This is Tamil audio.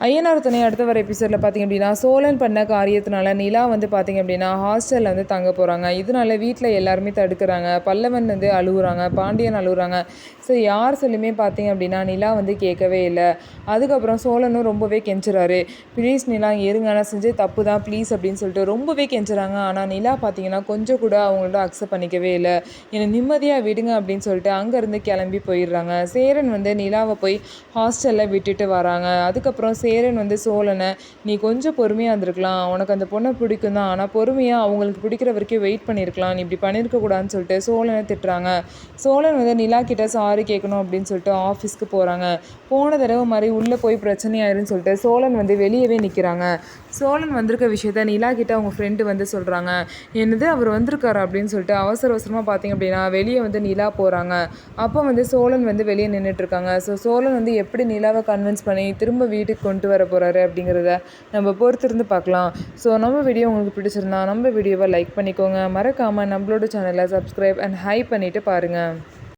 ஐயனார் துணை அடுத்த வர எபிசோடில் பார்த்திங்க அப்படின்னா, சோழன் பண்ண காரியத்தினால நிலா வந்து பார்த்திங்க அப்படின்னா ஹாஸ்டலில் வந்து தங்க போகிறாங்க. இதனால வீட்டில் எல்லாருமே தடுக்கிறாங்க. பல்லவன் வந்து அழுகுறாங்க, பாண்டியன் அழுகுறாங்க. ஸோ யார் சொல்லியுமே பார்த்திங்க அப்படின்னா நிலா வந்து கேட்கவே இல்லை. அதுக்கப்புறம் சோழனும் ரொம்பவே கெஞ்சுறாரு, ப்ளீஸ் நிலா இருங்க, நான் செஞ்ச தப்பு தான் ப்ளீஸ் அப்படின்னு சொல்லிட்டு ரொம்பவே கெஞ்சுறாங்க. ஆனால் நிலா பார்த்திங்கன்னா கொஞ்சம் கூட அவங்கள்ட்ட அக்செப்ட் பண்ணிக்கவே இல்லை. என்னை நிம்மதியாக விடுங்க அப்படின்னு சொல்லிட்டு அங்கேருந்து கிளம்பி போயிடுறாங்க. சேரன் வந்து நிலாவை போய் ஹாஸ்டலில் விட்டுட்டு வராங்க. அதுக்கப்புறம் சேரன் வந்து சோழனை, நீ கொஞ்சம் பொறுமையாக இருந்திருக்கலாம், உனக்கு அந்த பொண்ணை பிடிக்கும் தான், ஆனால் பொறுமையாக அவங்களுக்கு பிடிக்கிற வரைக்கும் வெயிட் பண்ணியிருக்கலாம், நீ இப்படி பண்ணியிருக்கக்கூடாதுன்னு சொல்லிட்டு சோழனை திட்டுறாங்க. சோழன் வந்து நிலா கிட்ட சாரி கேட்கணும் அப்படின்னு சொல்லிட்டு ஆஃபீஸ்க்கு போகிறாங்க. போன தடவை மாதிரி உள்ளே போய் பிரச்சனையாயிருன்னு சொல்லிட்டு சோழன் வந்து வெளியவே நிற்கிறாங்க. சோழன் வந்திருக்க விஷயத்த நிலா கிட்ட அவங்க ஃப்ரெண்டு வந்து சொல்கிறாங்க. என்னது அவர் வந்திருக்காரு அப்படின்னு சொல்லிட்டு அவசர அவசரமாக பார்த்திங்க அப்படின்னா வெளியே வந்து நிலா போகிறாங்க. அப்போ வந்து சோழன் வந்து வெளியே நின்றுட்டுருக்காங்க. ஸோ சோழன் வந்து எப்படி நிலாவை கன்வின்ஸ் பண்ணி திரும்ப வீட்டுக்கு கொண்டு வர போகிறாரு அப்படிங்கிறத நம்ம பொறுத்திருந்து பார்க்கலாம். ஸோ நம்ம வீடியோ உங்களுக்கு பிடிச்சிருந்தா நம்ம வீடியோவை லைக் பண்ணிக்கோங்க. மறக்காமல் நம்மளோட சேனலை சப்ஸ்கிரைப் அண்ட் ஹை பண்ணிவிட்டு பாருங்கள்.